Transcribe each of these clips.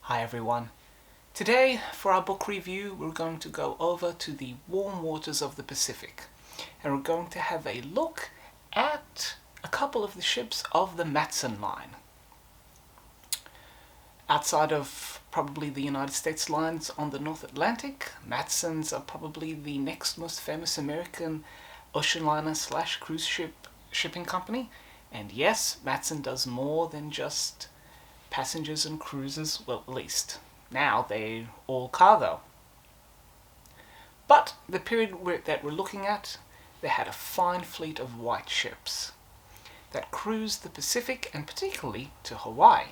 Hi everyone. Today, for our book review, we're going to go over to the warm waters of the Pacific, and we're going to have a look at a couple of the ships of the Matson line. Outside of probably the United States lines on the North Atlantic, Matsons are probably the next most famous American ocean liner / cruise shipping company. And yes, Matson does more than just passengers and cruisers, well, at least now they're all cargo. But the period that we're looking at, they had a fine fleet of white ships that cruised the Pacific and particularly to Hawaii.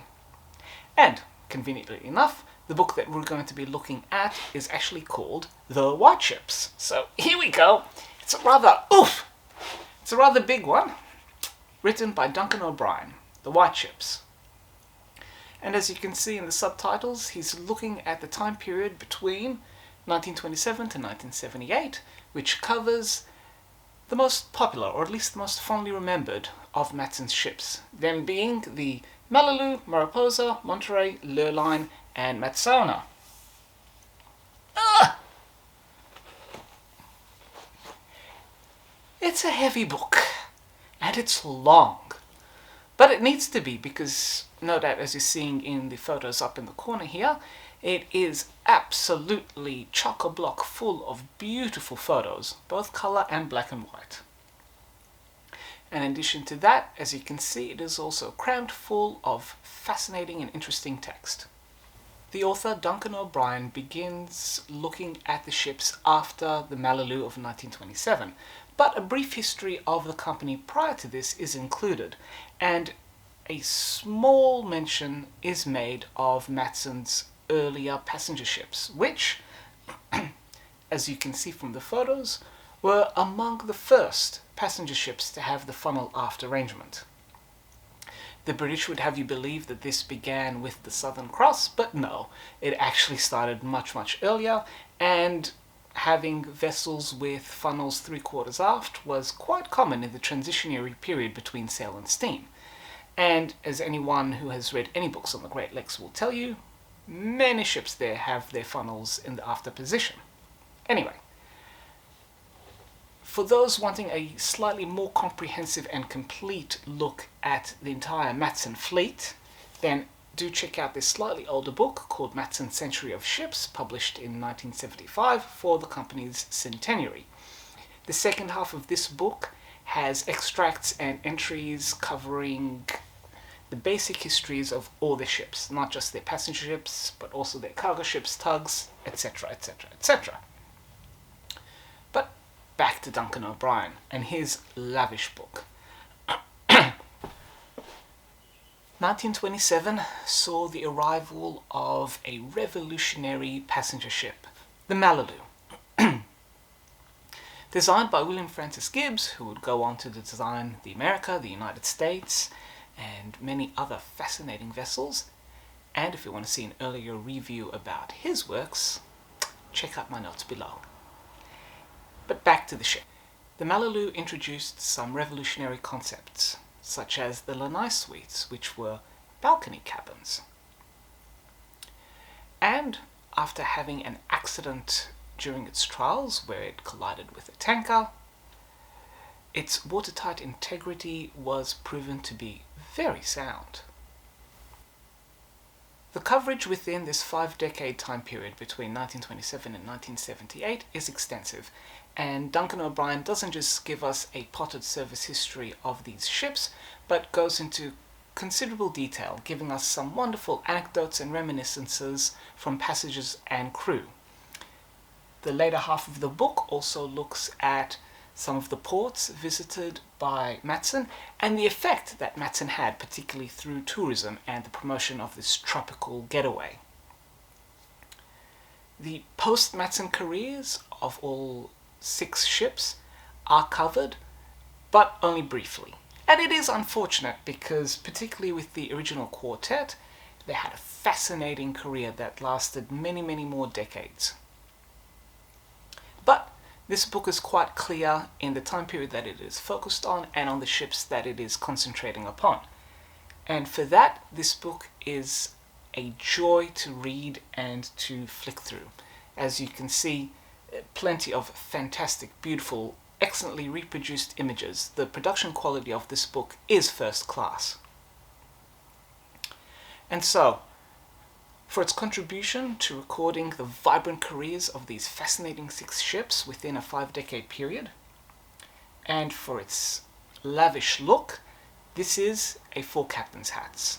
And, conveniently enough, the book that we're going to be looking at is actually called The White Ships. So here we go. It's a rather big one, written by Duncan O'Brien, The White Ships. And as you can see in the subtitles, he's looking at the time period between 1927 to 1978, which covers the most popular, or at least the most fondly remembered, of Matson's ships, them being the Malilu, Mariposa, Monterey, Lurline, and Matsona. It's a heavy book, and it's long. But it needs to be because, no doubt, as you're seeing in the photos up in the corner here, it is absolutely chock-a-block full of beautiful photos, both color and black and white. And in addition to that, as you can see, it is also crammed full of fascinating and interesting text. The author, Duncan O'Brien, begins looking at the ships after the Malilu of 1927, but a brief history of the company prior to this is included, and a small mention is made of Matson's earlier passenger ships, which, as you can see from the photos, were among the first passenger ships to have the funnel aft arrangement. The British would have you believe that this began with the Southern Cross, but no, it actually started much earlier, and having vessels with funnels 3/4 aft was quite common in the transitionary period between sail and steam. And as anyone who has read any books on the Great Lakes will tell you, many ships there have their funnels in the after position. Anyway, for those wanting a slightly more comprehensive and complete look at the entire Matson fleet, then do check out this slightly older book called Matson's Century of Ships, published in 1975 for the company's centenary. The second half of this book has extracts and entries covering the basic histories of all the ships, not just their passenger ships, but also their cargo ships, tugs, etc., etc., etc. But back to Duncan O'Brien and his lavish book. 1927 saw the arrival of a revolutionary passenger ship, the Malilu. Designed by William Francis Gibbs, who would go on to design the America, the United States, and many other fascinating vessels. And if you want to see an earlier review about his works, check out my notes below. But back to the ship. The Malilu introduced some revolutionary concepts, such as the lanai suites, which were balcony cabins. And after having an accident during its trials where it collided with a tanker, its watertight integrity was proven to be very sound. The coverage within this 5-decade time period between 1927 and 1978 is extensive, and Duncan O'Brien doesn't just give us a potted service history of these ships, but goes into considerable detail, giving us some wonderful anecdotes and reminiscences from passengers and crew. The later half of the book also looks at some of the ports visited by Matson and the effect that Matson had, particularly through tourism and the promotion of this tropical getaway. The post-Matson careers of all 6 ships are covered, but only briefly. And it is unfortunate because, particularly with the original quartet, they had a fascinating career that lasted many more decades. But this book is quite clear in the time period that it is focused on and on the ships that it is concentrating upon. And for that, this book is a joy to read and to flick through. As you can see, plenty of fantastic, beautiful, excellently reproduced images. The production quality of this book is first class. And so, for its contribution to recording the vibrant careers of these fascinating 6 ships within a 5-decade period, and for its lavish look, this is a 4 captain's hats.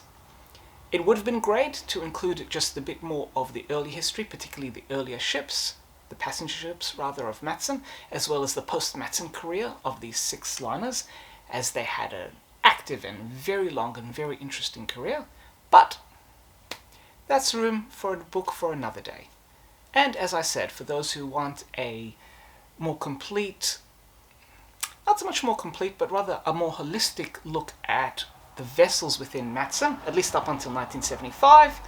It would have been great to include just a bit more of the early history, particularly the earlier ships, the passenger ships rather, of Matson, as well as the post-Matson career of these 6 liners, as they had an active and very long and very interesting career. But that's room for a book for another day. And as I said, for those who want a more complete, not so much more complete, but rather a more holistic look at the vessels within Matson, at least up until 1975,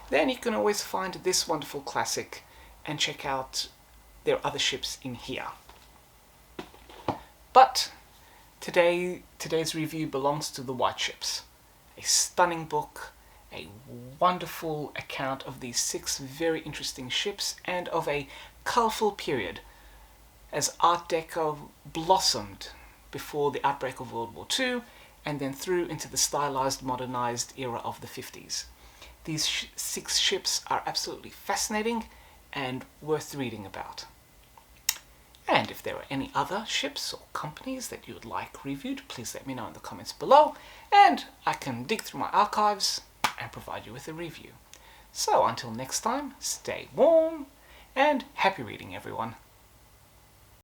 then you can always find this wonderful classic and check out their other ships in here. But today's review belongs to the White Ships, a stunning book, a wonderful account of these 6 very interesting ships and of a colourful period as Art Deco blossomed before the outbreak of World War II and then through into the stylized, modernized era of the 50s. These 6 ships are absolutely fascinating and worth reading about. And if there are any other ships or companies that you would like reviewed, please let me know in the comments below, and I can dig through my archives and provide you with a review. So until next time, stay warm and happy reading, everyone.